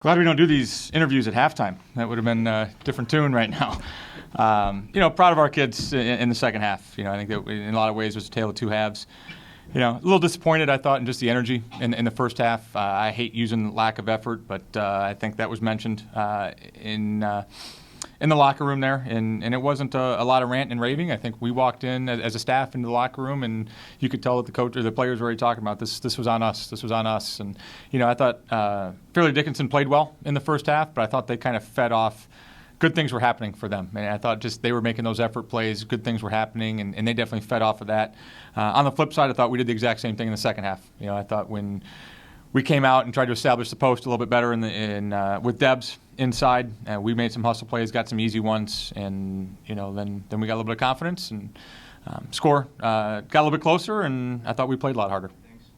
Glad we don't do these interviews at halftime. That would have been a different tune right now. Proud of our kids in the second half. I think that in a lot of ways it was a tale of two halves. A little disappointed, I thought, in just the energy in the first half. I hate using lack of effort, but I think that was mentioned in the locker room there, and it wasn't a lot of ranting and raving. I think we walked in as a staff into the locker room, and you could tell that the coach or the players were already talking about this. This was on us. This was on us. And I thought Fairleigh Dickinson played well in the first half, but I thought they kind of fed off. Good things were happening for them, and I thought just they were making those effort plays. Good things were happening, and they definitely fed off of that. On the flip side, I thought we did the exact same thing in the second half. I thought when we came out and tried to establish the post a little bit better with Debs inside, we made some hustle plays, got some easy ones, and then we got a little bit of confidence and got a little bit closer, and I thought we played a lot harder.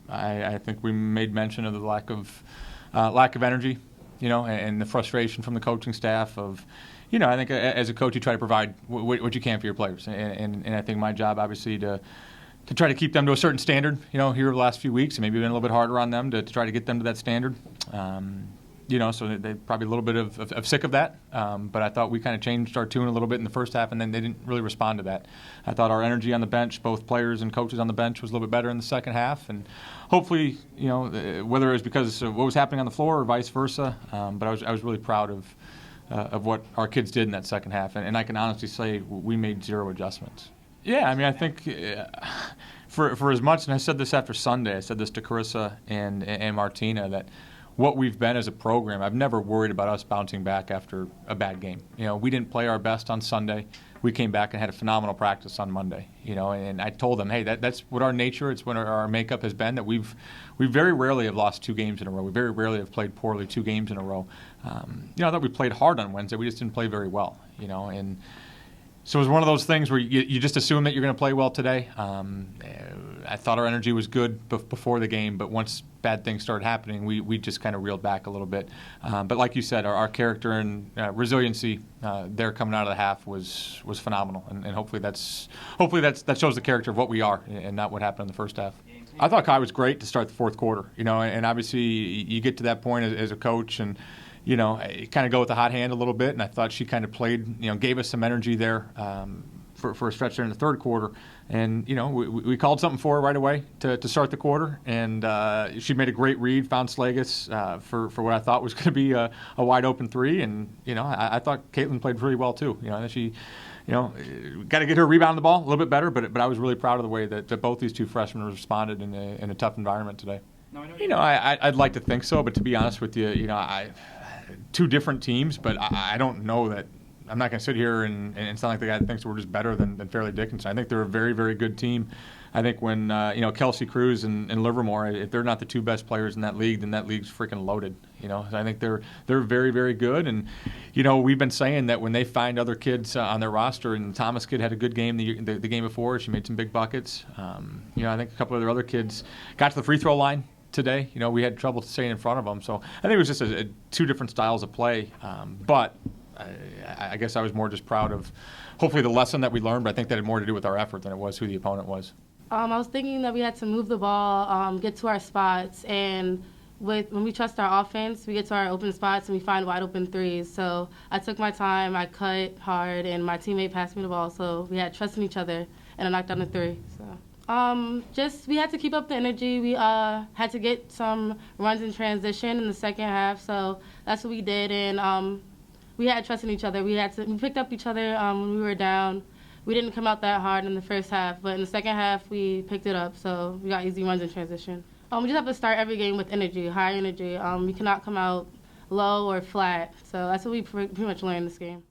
I think we made mention of the lack of energy, and the frustration from the coaching staff of. I think as a coach, you try to provide what you can for your players, and I think my job, obviously, to try to keep them to a certain standard, here over the last few weeks, and maybe been a little bit harder on them to try to get them to that standard. So they probably a little bit of sick of that. But I thought we kind of changed our tune a little bit in the first half, and then they didn't really respond to that. I thought our energy on the bench, both players and coaches on the bench, was a little bit better in the second half, and hopefully, whether it was because of what was happening on the floor or vice versa. But I was really proud of what our kids did in that second half, and I can honestly say we made zero adjustments. Yeah, I think for as much, and I said this after Sunday, I said this to Carissa and Martina, that what we've been as a program, I've never worried about us bouncing back after a bad game. We didn't play our best on Sunday. We came back and had a phenomenal practice on Monday. And I told them, hey, that's what our nature, it's what our makeup has been, that we very rarely have lost 2 games in a row. We very rarely have played poorly 2 games in a row. I thought we played hard on Wednesday. We just didn't play very well. And so it was one of those things where you just assume that you're going to play well today. I thought our energy was good before the game, but once bad things started happening, we just kind of reeled back a little bit. But like you said, our character and resiliency there coming out of the half was phenomenal, and hopefully that shows the character of what we are and not what happened in the first half. I thought Kai was great to start the fourth quarter, and obviously you get to that point as a coach and. Kind of go with the hot hand a little bit, and I thought she kind of played, gave us some energy there for a stretch there in the third quarter. And, we called something for her right away to start the quarter, and she made a great read, found Slagus for what I thought was going to be a wide-open 3. And, I thought Caitlin played really well, too. She got to get her rebound the ball a little bit better, but I was really proud of the way that both these 2 freshmen responded in a tough environment today. I'd like to think so, but to be honest with you, 2 different teams, but I don't know that. I'm not going to sit here and sound like the guy that thinks we're just better than Fairleigh Dickinson. I think they're a very, very good team. I think when Kelsey Cruz and Livermore, if they're not the 2 best players in that league, then that league's freaking loaded. So I think they're very, very good. And we've been saying that when they find other kids on their roster, and Thomas kid had a good game the game before, she made some big buckets. I think a couple of their other kids got to the free throw line today. We had trouble staying in front of them. So I think it was just 2 different styles of play. But I guess I was more just proud of hopefully the lesson that we learned, but I think that had more to do with our effort than it was who the opponent was. I was thinking that we had to move the ball, get to our spots, and when we trust our offense, we get to our open spots and we find wide open 3s. So I took my time, I cut hard, and my teammate passed me the ball. So we had trust in each other, and I knocked down the 3. So. We had to keep up the energy. We had to get some runs in transition in the second half, so that's what we did. And we had trust in each other. We picked up each other when we were down. We didn't come out that hard in the first half, but in the second half we picked it up. So we got easy runs in transition. We just have to start every game with energy, high energy. We cannot come out low or flat. So that's what we pretty much learned this game.